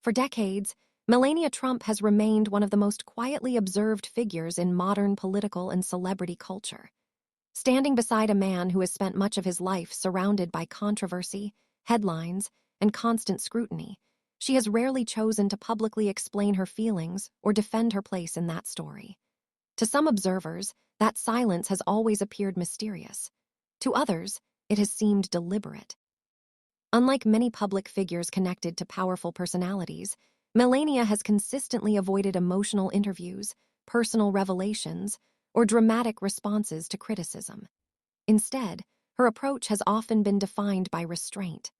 For decades, Melania Trump has remained one of the most quietly observed figures in modern political and celebrity culture. Standing beside a man who has spent much of his life surrounded by controversy, headlines, and constant scrutiny, she has rarely chosen to publicly explain her feelings or defend her place in that story. To some observers, that silence has always appeared mysterious. To others, it has seemed deliberate. Unlike many public figures connected to powerful personalities, Melania has consistently avoided emotional interviews, personal revelations, or dramatic responses to criticism. Instead, her approach has often been defined by restraint.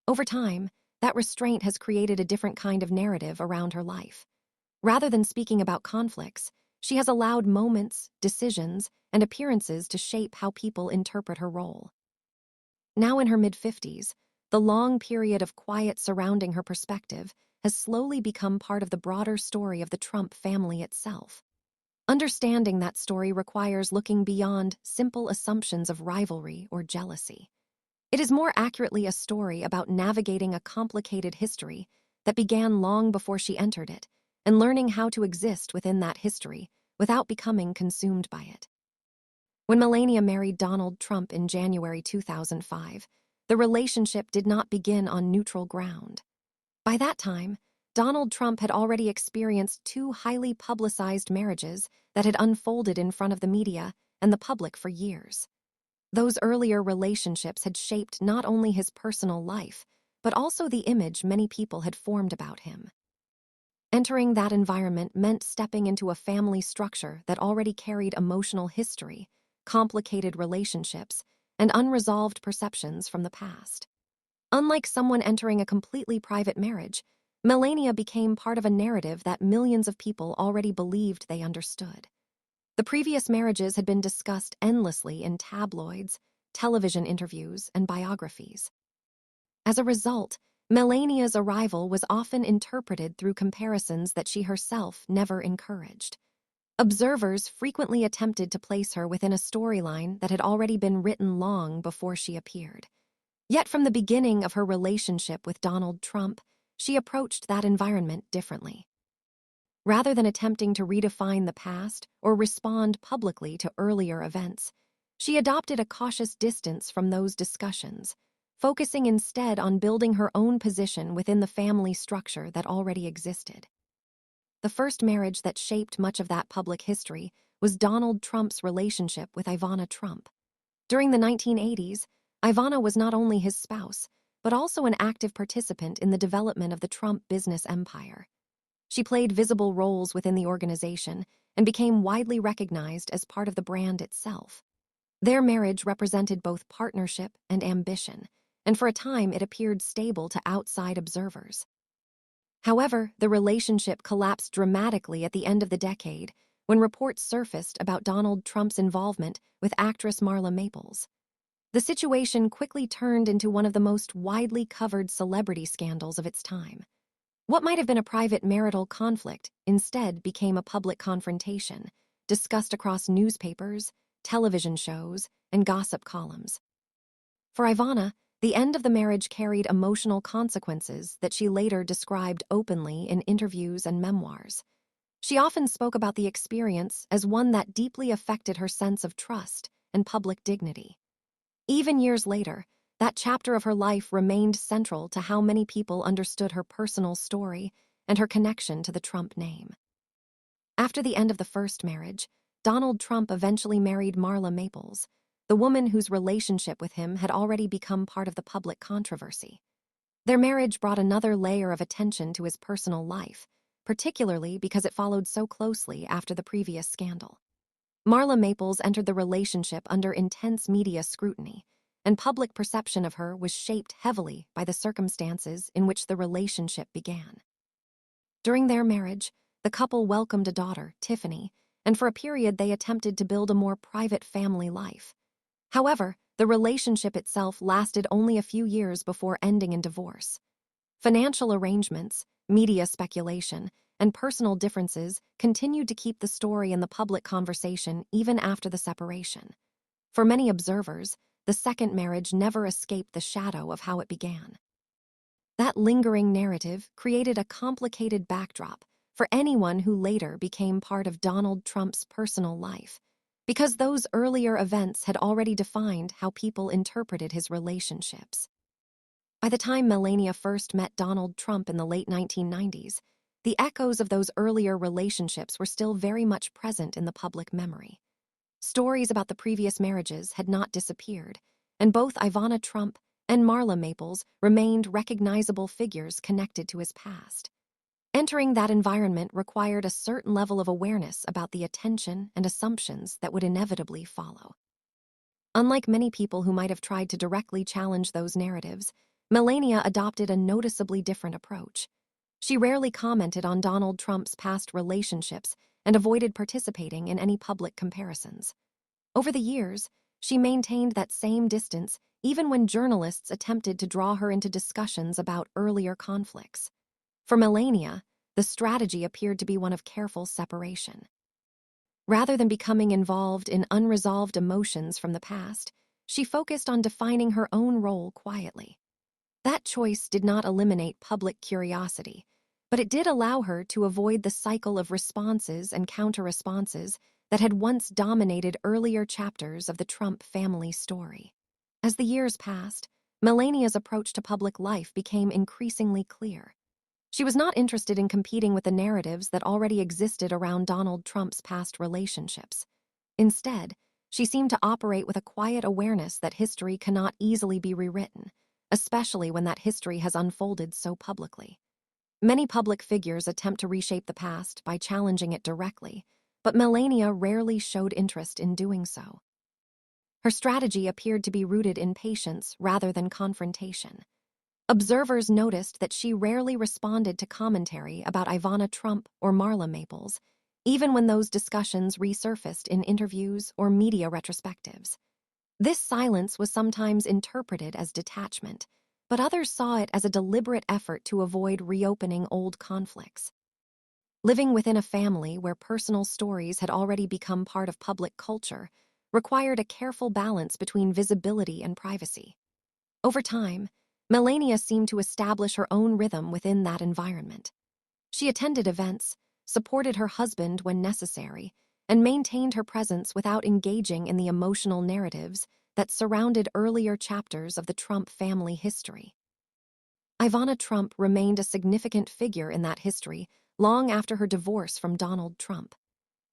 Over time, that restraint has created a different kind of narrative around her life. Rather than speaking about conflicts, she has allowed moments, decisions, and appearances to shape how people interpret her role. Now in her mid-50s, the long period of quiet surrounding her perspective has slowly become part of the broader story of the Trump family itself. Understanding that story requires looking beyond simple assumptions of rivalry or jealousy. It is more accurately a story about navigating a complicated history that began long before she entered it, and learning how to exist within that history without becoming consumed by it. When Melania married Donald Trump in January 2005, the relationship did not begin on neutral ground. By that time, Donald Trump had already experienced two highly publicized marriages that had unfolded in front of the media and the public for years. Those earlier relationships had shaped not only his personal life, but also the image many people had formed about him. Entering that environment meant stepping into a family structure that already carried emotional history, complicated relationships, and unresolved perceptions from the past. Unlike someone entering a completely private marriage, Melania became part of a narrative that millions of people already believed they understood. The previous marriages had been discussed endlessly in tabloids, television interviews, and biographies. As a result, Melania's arrival was often interpreted through comparisons that she herself never encouraged. Observers frequently attempted to place her within a storyline that had already been written long before she appeared. Yet from the beginning of her relationship with Donald Trump, she approached that environment differently. Rather than attempting to redefine the past or respond publicly to earlier events, she adopted a cautious distance from those discussions, focusing instead on building her own position within the family structure that already existed. The first marriage that shaped much of that public history was Donald Trump's relationship with Ivana Trump. During the 1980s, Ivana was not only his spouse, but also an active participant in the development of the Trump business empire. She played visible roles within the organization and became widely recognized as part of the brand itself. Their marriage represented both partnership and ambition, and for a time it appeared stable to outside observers. However, the relationship collapsed dramatically at the end of the decade when reports surfaced about Donald Trump's involvement with actress Marla Maples. The situation quickly turned into one of the most widely covered celebrity scandals of its time. What might have been a private marital conflict instead became a public confrontation, discussed across newspapers, television shows, and gossip columns. For Ivana, the end of the marriage carried emotional consequences that she later described openly in interviews and memoirs. She often spoke about the experience as one that deeply affected her sense of trust and public dignity. Even years later, that chapter of her life remained central to how many people understood her personal story and her connection to the Trump name. After the end of the first marriage, Donald Trump eventually married Marla Maples, the woman whose relationship with him had already become part of the public controversy. Their marriage brought another layer of attention to his personal life, particularly because it followed so closely after the previous scandal. Marla Maples entered the relationship under intense media scrutiny, and public perception of her was shaped heavily by the circumstances in which the relationship began. During their marriage, the couple welcomed a daughter, Tiffany, and for a period they attempted to build a more private family life. However, the relationship itself lasted only a few years before ending in divorce. Financial arrangements, media speculation, and personal differences continued to keep the story in the public conversation even after the separation. For many observers, the second marriage never escaped the shadow of how it began. That lingering narrative created a complicated backdrop for anyone who later became part of Donald Trump's personal life, because those earlier events had already defined how people interpreted his relationships. By the time Melania first met Donald Trump in the late 1990s, the echoes of those earlier relationships were still very much present in the public memory. Stories about the previous marriages had not disappeared, and both Ivana Trump and Marla Maples remained recognizable figures connected to his past. Entering that environment required a certain level of awareness about the attention and assumptions that would inevitably follow. Unlike many people who might have tried to directly challenge those narratives, Melania adopted a noticeably different approach. She rarely commented on Donald Trump's past relationships and avoided participating in any public comparisons. Over the years, she maintained that same distance even when journalists attempted to draw her into discussions about earlier conflicts. For Melania, the strategy appeared to be one of careful separation. Rather than becoming involved in unresolved emotions from the past, she focused on defining her own role quietly. That choice did not eliminate public curiosity, but it did allow her to avoid the cycle of responses and counter-responses that had once dominated earlier chapters of the Trump family story. As the years passed, Melania's approach to public life became increasingly clear. She was not interested in competing with the narratives that already existed around Donald Trump's past relationships. Instead, she seemed to operate with a quiet awareness that history cannot easily be rewritten, especially when that history has unfolded so publicly. Many public figures attempt to reshape the past by challenging it directly, but Melania rarely showed interest in doing so. Her strategy appeared to be rooted in patience rather than confrontation. Observers noticed that she rarely responded to commentary about Ivana Trump or Marla Maples, even when those discussions resurfaced in interviews or media retrospectives. This silence was sometimes interpreted as detachment, but others saw it as a deliberate effort to avoid reopening old conflicts. Living within a family where personal stories had already become part of public culture required a careful balance between visibility and privacy. Over time, Melania seemed to establish her own rhythm within that environment. She attended events, supported her husband when necessary, and maintained her presence without engaging in the emotional narratives that surrounded earlier chapters of the Trump family history. Ivana Trump remained a significant figure in that history long after her divorce from Donald Trump.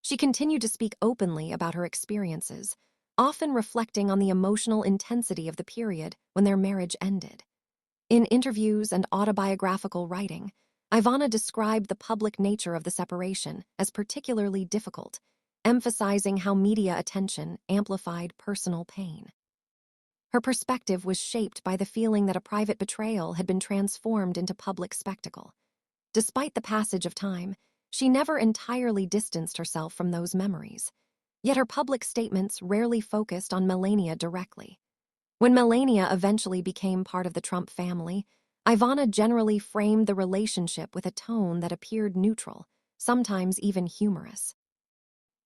She continued to speak openly about her experiences, often reflecting on the emotional intensity of the period when their marriage ended. In interviews and autobiographical writing, Ivana described the public nature of the separation as particularly difficult, emphasizing how media attention amplified personal pain. Her perspective was shaped by the feeling that a private betrayal had been transformed into public spectacle. Despite the passage of time, she never entirely distanced herself from those memories. Yet her public statements rarely focused on Melania directly. When Melania eventually became part of the Trump family, Ivana generally framed the relationship with a tone that appeared neutral, sometimes even humorous.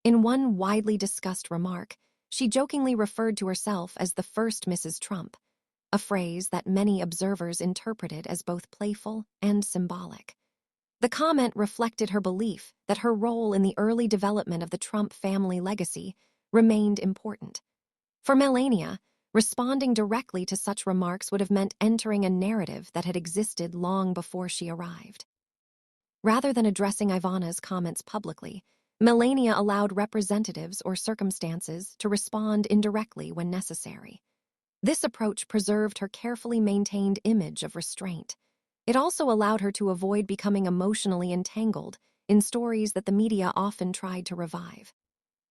In one widely discussed remark, she jokingly referred to herself as the first Mrs. Trump, a phrase that many observers interpreted as both playful and symbolic. The comment reflected her belief that her role in the early development of the Trump family legacy remained important. For Melania, responding directly to such remarks would have meant entering a narrative that had existed long before she arrived. Rather than addressing Ivana's comments publicly, Melania allowed representatives or circumstances to respond indirectly when necessary. This approach preserved her carefully maintained image of restraint. It also allowed her to avoid becoming emotionally entangled in stories that the media often tried to revive.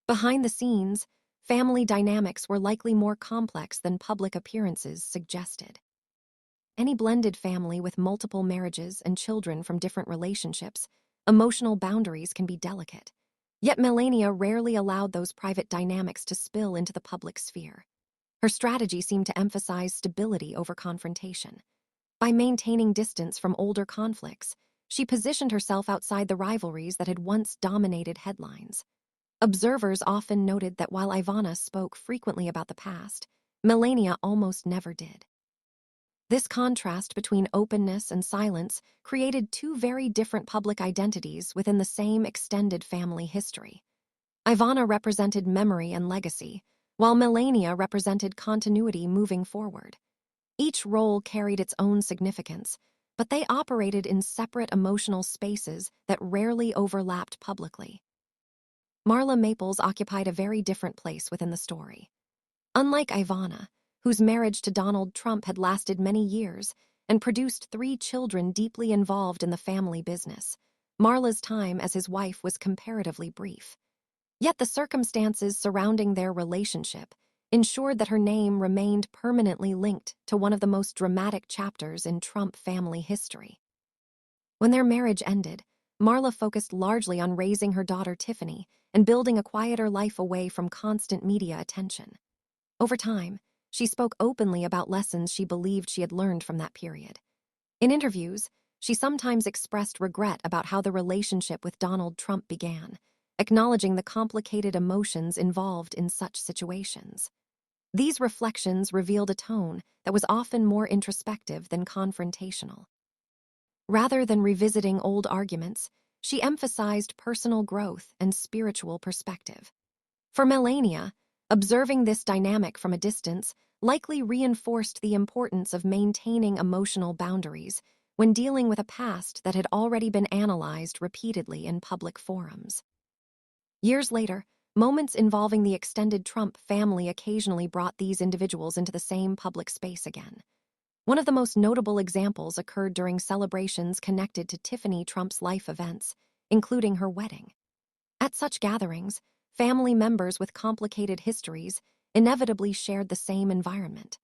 Behind the scenes, family dynamics were likely more complex than public appearances suggested. Any blended family with multiple marriages and children from different relationships, emotional boundaries can be delicate. Yet Melania rarely allowed those private dynamics to spill into the public sphere. Her strategy seemed to emphasize stability over confrontation. By maintaining distance from older conflicts, she positioned herself outside the rivalries that had once dominated headlines. Observers often noted that while Ivana spoke frequently about the past, Melania almost never did. This contrast between openness and silence created two very different public identities within the same extended family history. Ivana represented memory and legacy, while Melania represented continuity moving forward. Each role carried its own significance, but they operated in separate emotional spaces that rarely overlapped publicly. Marla Maples occupied a very different place within the story. Unlike Ivana, whose marriage to Donald Trump had lasted many years and produced 3 children deeply involved in the family business, Marla's time as his wife was comparatively brief. Yet the circumstances surrounding their relationship ensured that her name remained permanently linked to one of the most dramatic chapters in Trump family history. When their marriage ended, Marla focused largely on raising her daughter Tiffany and building a quieter life away from constant media attention. Over time, she spoke openly about lessons she believed she had learned from that period. In interviews, she sometimes expressed regret about how the relationship with Donald Trump began, acknowledging the complicated emotions involved in such situations. These reflections revealed a tone that was often more introspective than confrontational. Rather than revisiting old arguments, she emphasized personal growth and spiritual perspective. For Melania, observing this dynamic from a distance likely reinforced the importance of maintaining emotional boundaries when dealing with a past that had already been analyzed repeatedly in public forums. Years later, moments involving the extended Trump family occasionally brought these individuals into the same public space again. One of the most notable examples occurred during celebrations connected to Tiffany Trump's life events, including her wedding. At such gatherings, family members with complicated histories inevitably shared the same environment.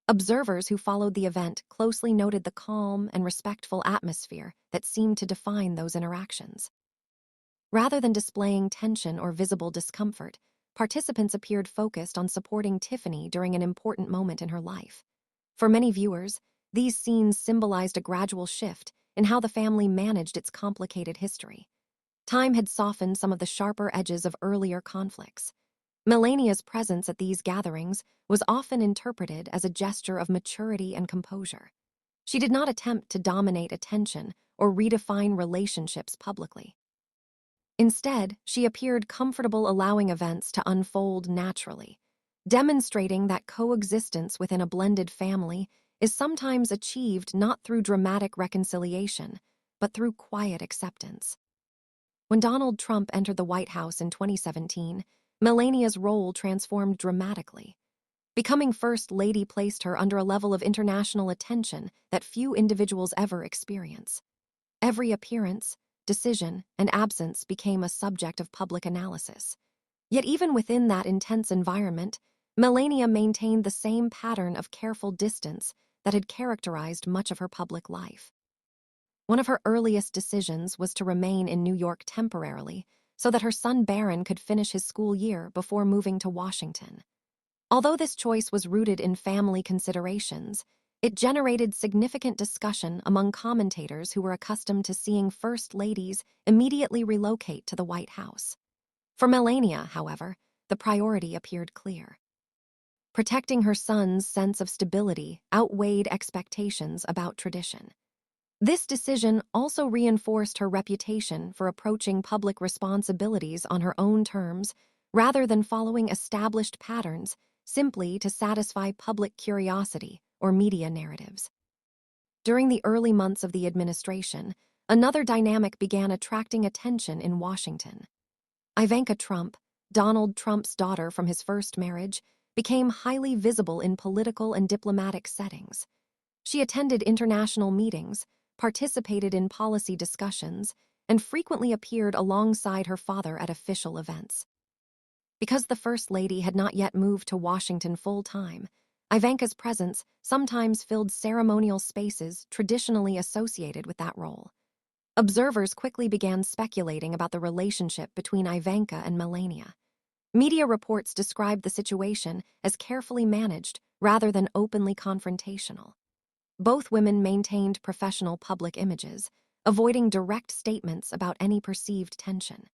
Observers who followed the event closely noted the calm and respectful atmosphere that seemed to define those interactions. Rather than displaying tension or visible discomfort, participants appeared focused on supporting Tiffany during an important moment in her life. For many viewers, these scenes symbolized a gradual shift in how the family managed its complicated history. Time had softened some of the sharper edges of earlier conflicts. Melania's presence at these gatherings was often interpreted as a gesture of maturity and composure. She did not attempt to dominate attention or redefine relationships publicly. Instead, she appeared comfortable allowing events to unfold naturally, demonstrating that coexistence within a blended family is sometimes achieved not through dramatic reconciliation, but through quiet acceptance. When Donald Trump entered the White House in 2017, Melania's role transformed dramatically. Becoming First Lady placed her under a level of international attention that few individuals ever experience. Every appearance, decision, and absence became a subject of public analysis. Yet even within that intense environment, Melania maintained the same pattern of careful distance that had characterized much of her public life. One of her earliest decisions was to remain in New York temporarily so that her son Barron could finish his school year before moving to Washington. Although this choice was rooted in family considerations, it generated significant discussion among commentators who were accustomed to seeing first ladies immediately relocate to the White House. For Melania, however, the priority appeared clear. Protecting her son's sense of stability outweighed expectations about tradition. This decision also reinforced her reputation for approaching public responsibilities on her own terms rather than following established patterns simply to satisfy public curiosity or media narratives. During the early months of the administration, another dynamic began attracting attention in Washington. Ivanka Trump, Donald Trump's daughter from his first marriage, became highly visible in political and diplomatic settings. She attended international meetings, participated in policy discussions, and frequently appeared alongside her father at official events. Because the First Lady had not yet moved to Washington full-time, Ivanka's presence sometimes filled ceremonial spaces traditionally associated with that role. Observers quickly began speculating about the relationship between Ivanka and Melania. Media reports described the situation as carefully managed rather than openly confrontational. Both women maintained professional public images, avoiding direct statements about any perceived tension.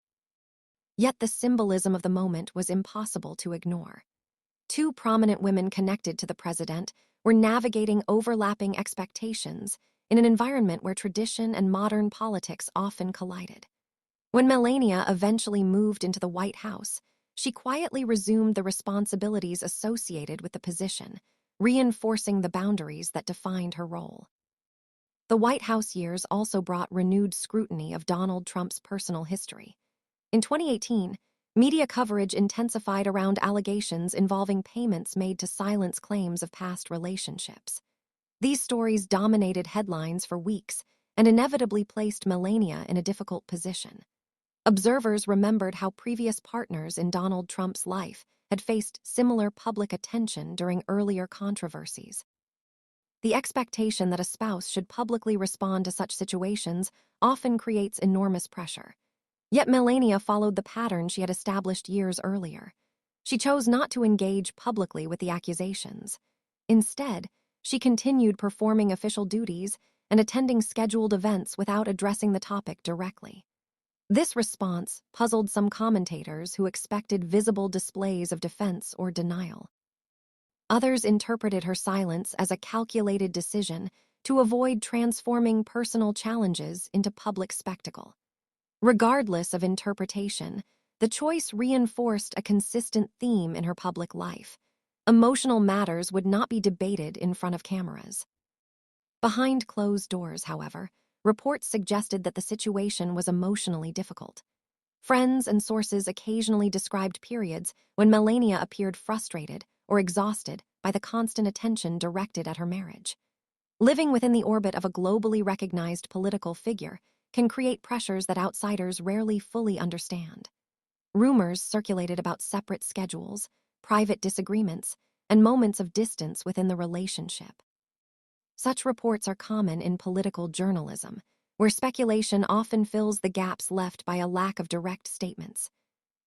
Yet the symbolism of the moment was impossible to ignore. Two prominent women connected to the president were navigating overlapping expectations in an environment where tradition and modern politics often collided. When Melania eventually moved into the White House, she quietly resumed the responsibilities associated with the position, reinforcing the boundaries that defined her role. The White House years also brought renewed scrutiny of Donald Trump's personal history. In 2018, media coverage intensified around allegations involving payments made to silence claims of past relationships. These stories dominated headlines for weeks and inevitably placed Melania in a difficult position. Observers remembered how previous partners in Donald Trump's life had faced similar public attention during earlier controversies. The expectation that a spouse should publicly respond to such situations often creates enormous pressure. Yet Melania followed the pattern she had established years earlier. She chose not to engage publicly with the accusations. Instead, she continued performing official duties and attending scheduled events without addressing the topic directly. This response puzzled some commentators who expected visible displays of defense or denial. Others interpreted her silence as a calculated decision to avoid transforming personal challenges into public spectacle. Regardless of interpretation, the choice reinforced a consistent theme in her public life. Emotional matters would not be debated in front of cameras. Behind closed doors, however, reports suggested that the situation was emotionally difficult. Friends and sources occasionally described periods when Melania appeared frustrated or exhausted by the constant attention directed at her marriage. Living within the orbit of a globally recognized political figure can create pressures that outsiders rarely fully understand. Rumors circulated about separate schedules, private disagreements, and moments of distance within the relationship. Such reports are common in political journalism, where speculation often fills the gaps left by a lack of direct statements.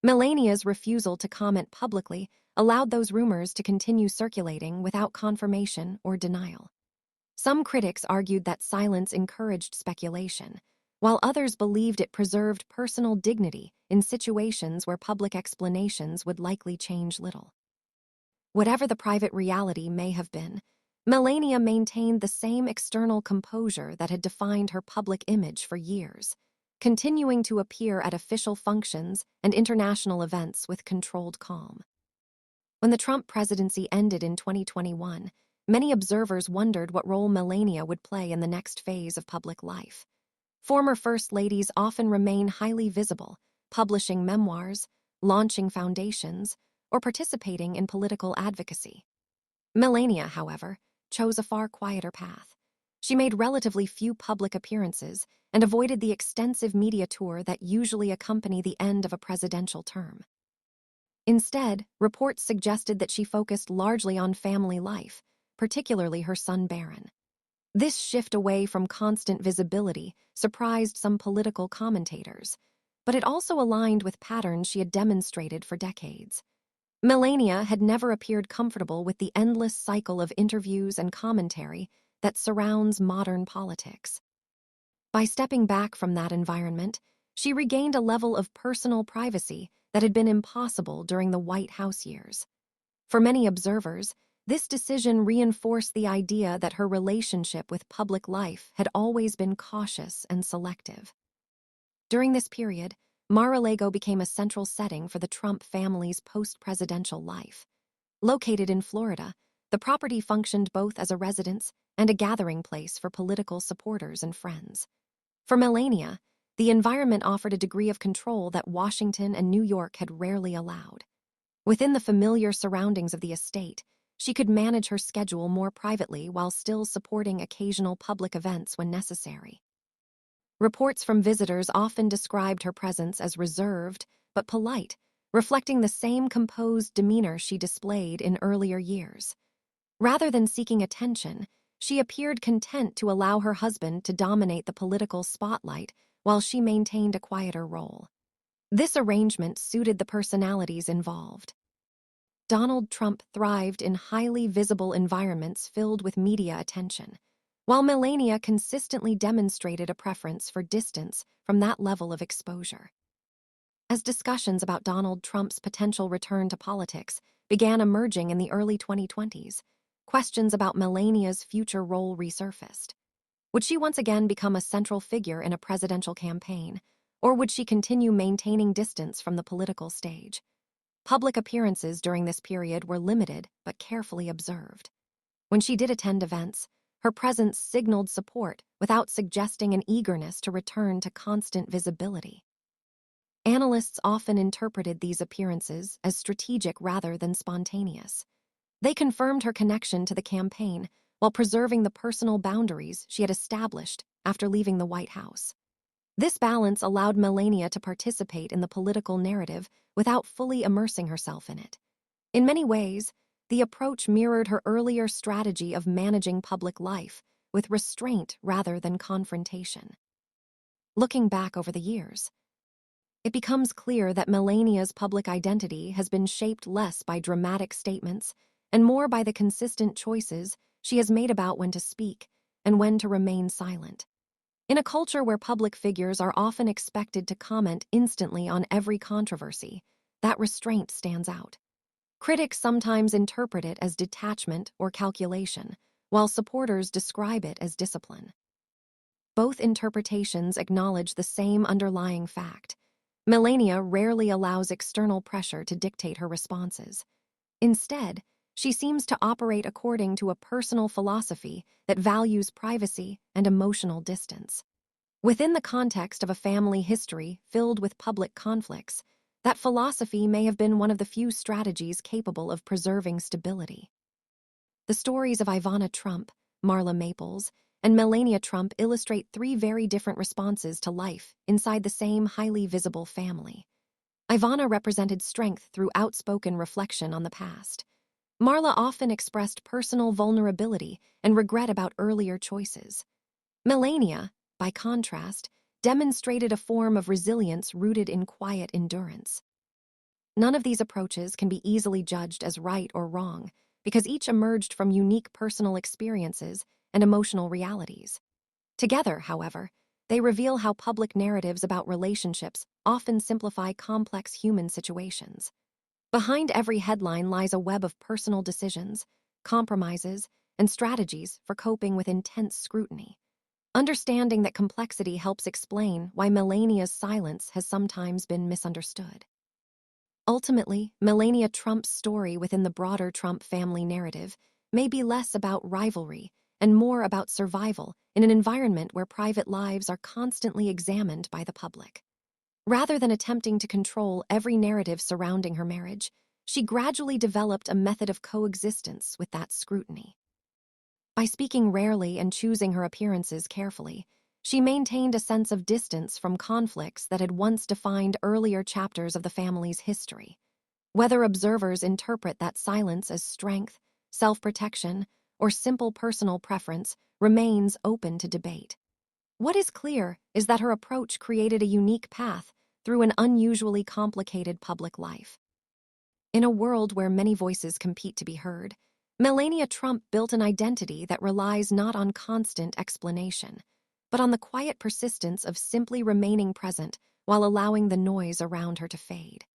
Melania's refusal to comment publicly allowed those rumors to continue circulating without confirmation or denial. Some critics argued that silence encouraged speculation, while others believed it preserved personal dignity in situations where public explanations would likely change little. Whatever the private reality may have been, Melania maintained the same external composure that had defined her public image for years, continuing to appear at official functions and international events with controlled calm. When the Trump presidency ended in 2021, many observers wondered what role Melania would play in the next phase of public life. Former First Ladies often remain highly visible, publishing memoirs, launching foundations, or participating in political advocacy. Melania, however, chose a far quieter path. She made relatively few public appearances and avoided the extensive media tour that usually accompany the end of a presidential term. Instead, reports suggested that she focused largely on family life, particularly her son Barron. This shift away from constant visibility surprised some political commentators, but it also aligned with patterns she had demonstrated for decades. Melania had never appeared comfortable with the endless cycle of interviews and commentary that surrounds modern politics. By stepping back from that environment, she regained a level of personal privacy that had been impossible during the White House years. For many observers, this decision reinforced the idea that her relationship with public life had always been cautious and selective. During this period, Mar-a-Lago became a central setting for the Trump family's post-presidential life. Located in Florida, the property functioned both as a residence and a gathering place for political supporters and friends. For Melania, the environment offered a degree of control that Washington and New York had rarely allowed. Within the familiar surroundings of the estate, she could manage her schedule more privately while still supporting occasional public events when necessary. Reports from visitors often described her presence as reserved but polite, reflecting the same composed demeanor she displayed in earlier years. Rather than seeking attention, she appeared content to allow her husband to dominate the political spotlight while she maintained a quieter role. This arrangement suited the personalities involved. Donald Trump thrived in highly visible environments filled with media attention, while Melania consistently demonstrated a preference for distance from that level of exposure. As discussions about Donald Trump's potential return to politics began emerging in the early 2020s, questions about Melania's future role resurfaced. Would she once again become a central figure in a presidential campaign, or would she continue maintaining distance from the political stage? Public appearances during this period were limited but carefully observed. When she did attend events, her presence signaled support without suggesting an eagerness to return to constant visibility. Analysts often interpreted these appearances as strategic rather than spontaneous. They confirmed her connection to the campaign while preserving the personal boundaries she had established after leaving the White House. This balance allowed Melania to participate in the political narrative without fully immersing herself in it. In many ways, the approach mirrored her earlier strategy of managing public life with restraint rather than confrontation. Looking back over the years, it becomes clear that Melania's public identity has been shaped less by dramatic statements and more by the consistent choices she has made about when to speak and when to remain silent. In a culture where public figures are often expected to comment instantly on every controversy, that restraint stands out. Critics sometimes interpret it as detachment or calculation, while supporters describe it as discipline. Both interpretations acknowledge the same underlying fact. Melania rarely allows external pressure to dictate her responses. Instead, she seems to operate according to a personal philosophy that values privacy and emotional distance. Within the context of a family history filled with public conflicts, that philosophy may have been one of the few strategies capable of preserving stability. The stories of Ivana Trump, Marla Maples, and Melania Trump illustrate three very different responses to life inside the same highly visible family. Ivana represented strength through outspoken reflection on the past. Marla often expressed personal vulnerability and regret about earlier choices. Melania, by contrast, demonstrated a form of resilience rooted in quiet endurance. None of these approaches can be easily judged as right or wrong, because each emerged from unique personal experiences and emotional realities. Together, however, they reveal how public narratives about relationships often simplify complex human situations. Behind every headline lies a web of personal decisions, compromises, and strategies for coping with intense scrutiny. Understanding that complexity helps explain why Melania's silence has sometimes been misunderstood. Ultimately, Melania Trump's story within the broader Trump family narrative may be less about rivalry and more about survival in an environment where private lives are constantly examined by the public. Rather than attempting to control every narrative surrounding her marriage, she gradually developed a method of coexistence with that scrutiny. By speaking rarely and choosing her appearances carefully, she maintained a sense of distance from conflicts that had once defined earlier chapters of the family's history. Whether observers interpret that silence as strength, self-protection, or simple personal preference remains open to debate. What is clear is that her approach created a unique path through an unusually complicated public life. In a world where many voices compete to be heard, Melania Trump built an identity that relies not on constant explanation, but on the quiet persistence of simply remaining present while allowing the noise around her to fade.